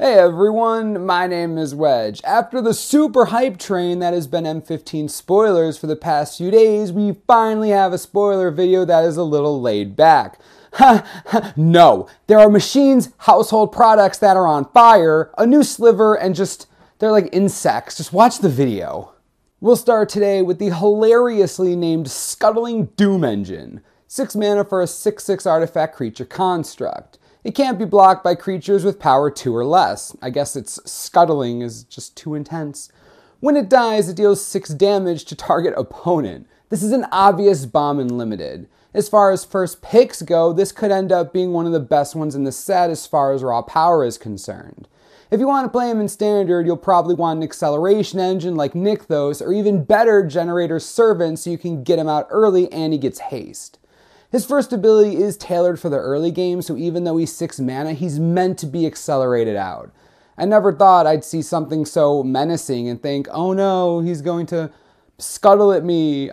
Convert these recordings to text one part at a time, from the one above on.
Hey everyone, my name is Wedge. After the super hype train that has been M15 spoilers for the past few days, we finally have a spoiler video that is a little laid back. No, there are machines, household products that are on fire, a new sliver, and they're like insects. Just watch the video. We'll start today with the hilariously named Scuttling Doom Engine. 6 mana for a 6/6 artifact creature construct. It can't be blocked by creatures with power 2 or less. I guess its scuttling is just too intense. When it dies, it deals 6 damage to target opponent. This is an obvious bomb in limited. As far as first picks go, this could end up being one of the best ones in the set as far as raw power is concerned. If you want to play him in standard, you'll probably want an acceleration engine like Nykthos, or even better, Generator Servant, so you can get him out early and he gets haste. His first ability is tailored for the early game, so even though he's 6 mana, he's meant to be accelerated out. I never thought I'd see something so menacing and think, oh no, he's going to scuttle at me.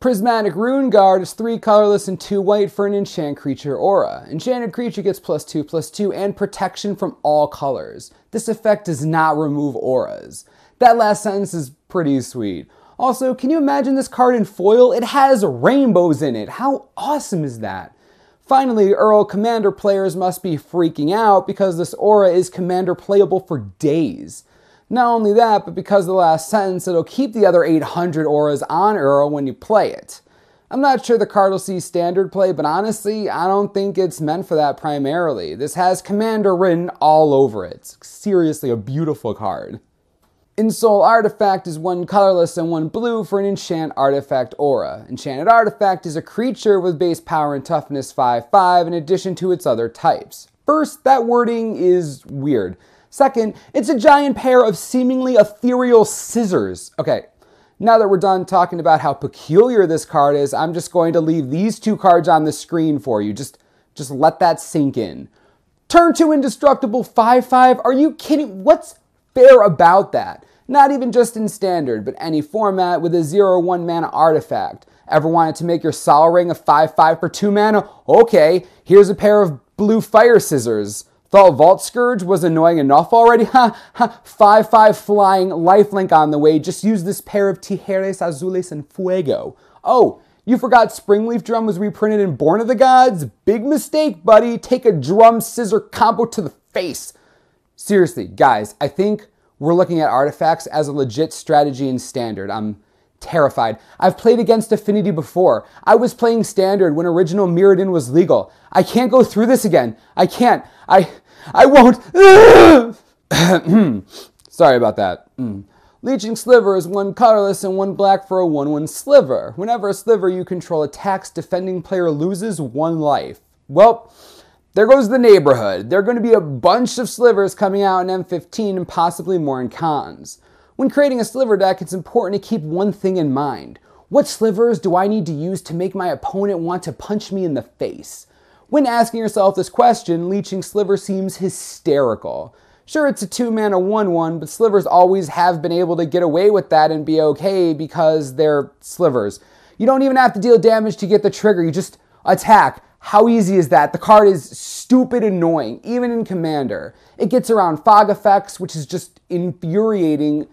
Prismatic Rune Guard is 3 colorless and 2 white for an enchant creature aura. Enchanted creature gets +2/+2 and protection from all colors. This effect does not remove auras. That last sentence is pretty sweet. Also, can you imagine this card in foil? It has rainbows in it. How awesome is that? Finally, Earl Commander players must be freaking out because this aura is Commander playable for days. Not only that, but because of the last sentence, it'll keep the other 800 auras on Earl when you play it. I'm not sure the card will see standard play, but honestly, I don't think it's meant for that primarily. This has Commander written all over it. It's seriously a beautiful card. Ensoul Artifact is 1 colorless and 1 blue for an enchant artifact aura. Enchanted Artifact is a creature with base power and toughness 5/5 in addition to its other types. First, that wording is weird. Second, it's a giant pair of seemingly ethereal scissors. Okay, now that we're done talking about how peculiar this card is, I'm just going to leave these 2 cards on the screen for you. Just let that sink in. Turn 2 indestructible 5/5. Are you kidding? What's fair about that? Not even just in standard, but any format with a 0/1 mana artifact. Ever wanted to make your Sol Ring a 5/5 for 2 mana? Okay, here's a pair of blue fire scissors. Thought Vault Scourge was annoying enough already? 5/5 flying lifelink on the way. Just use this pair of Tijeres Azules and Fuego. Oh, you forgot Springleaf Drum was reprinted in Born of the Gods? Big mistake, buddy. Take a drum scissor combo to the face. Seriously, guys, I think we're looking at artifacts as a legit strategy in standard. I'm terrified. I've played against Affinity before. I was playing standard when original Mirrodin was legal. I can't go through this again. I can't. I won't. Sorry about that. Leeching Sliver is 1 colorless and 1 black for a 1/1 sliver. Whenever a sliver you control attacks, defending player loses 1 life. Well, there goes the neighborhood. There are going to be a bunch of slivers coming out in M15 and possibly more in cons. When creating a sliver deck, it's important to keep one thing in mind. What slivers do I need to use to make my opponent want to punch me in the face? When asking yourself this question, Leeching Sliver seems hysterical. Sure, it's a 2 mana 1/1, but slivers always have been able to get away with that and be okay because they're slivers. You don't even have to deal damage to get the trigger, you just attack. How easy is that? The card is stupid annoying, even in Commander. It gets around fog effects, which is just infuriating.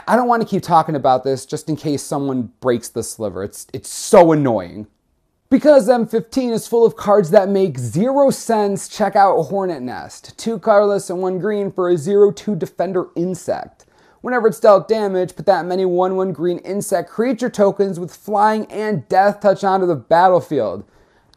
I don't want to keep talking about this just in case someone breaks the sliver. It's so annoying. Because M15 is full of cards that make 0 sense, check out Hornet Nest. 2 colorless and 1 green for a 0/2 defender insect. Whenever it's dealt damage, put that many 1/1 green insect creature tokens with flying and death touch onto the battlefield.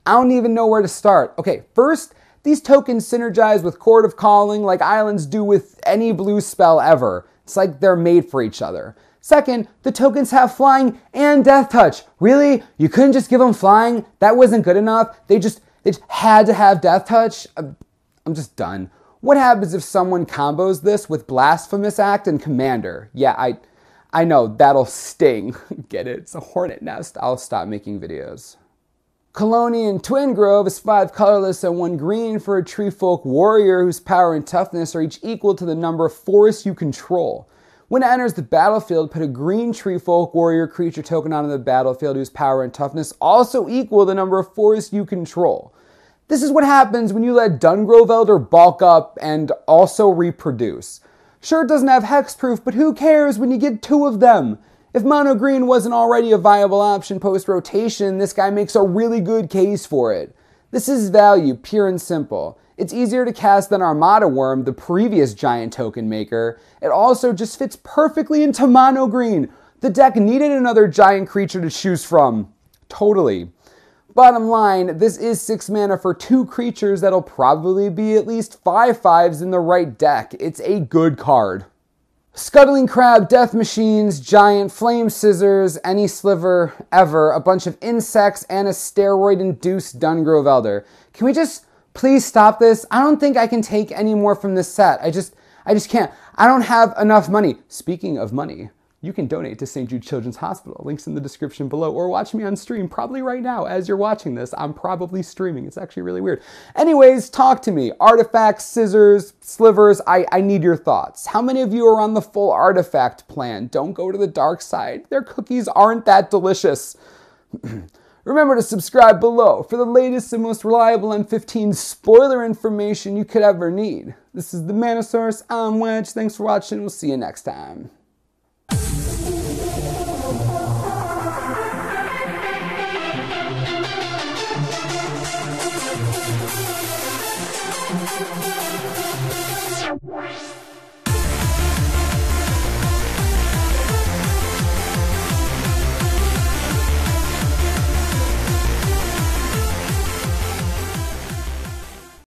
I don't even know where to start. Okay, first, these tokens synergize with Chord of Calling like islands do with any blue spell ever. It's like they're made for each other. Second, the tokens have flying and death touch. Really? You couldn't just give them flying? That wasn't good enough? They just had to have death touch? I'm just done. What happens if someone combos this with Blasphemous Act and Commander? Yeah, I know, that'll sting. Get it? It's a Hornet Nest. I'll stop making videos. Colonian Twin Grove is 5 colorless and 1 green for a Treefolk Warrior whose power and toughness are each equal to the number of forests you control. When it enters the battlefield, put a green Treefolk Warrior creature token onto the battlefield whose power and toughness also equal the number of forests you control. This is what happens when you let Dungrovelder bulk up and also reproduce. Sure, it doesn't have hexproof, but who cares when you get 2 of them? If mono green wasn't already a viable option post-rotation, this guy makes a really good case for it. This is value, pure and simple. It's easier to cast than Armada Worm, the previous giant token maker. It also just fits perfectly into mono green. The deck needed another giant creature to choose from. Totally. Bottom line, this is 6 mana for 2 creatures that'll probably be at least 5/5s in the right deck. It's a good card. Scuttling Crab, Death Machines, Giant, Flame Scissors, any sliver ever, a bunch of insects, and a steroid-induced Dungrovelder. Can we just please stop this? I don't think I can take any more from this set. I just can't. I don't have enough money. Speaking of money, you can donate to St. Jude Children's Hospital. Links in the description below, or watch me on stream probably right now as you're watching this. I'm probably streaming. It's actually really weird. Anyways, talk to me. Artifacts, scissors, slivers, I need your thoughts. How many of you are on the full artifact plan? Don't go to the dark side. Their cookies aren't that delicious. Remember to subscribe below for the latest and most reliable M15 spoiler information you could ever need. This is the Manosaurus. I'm Wedge. Thanks for watching. We'll see you next time.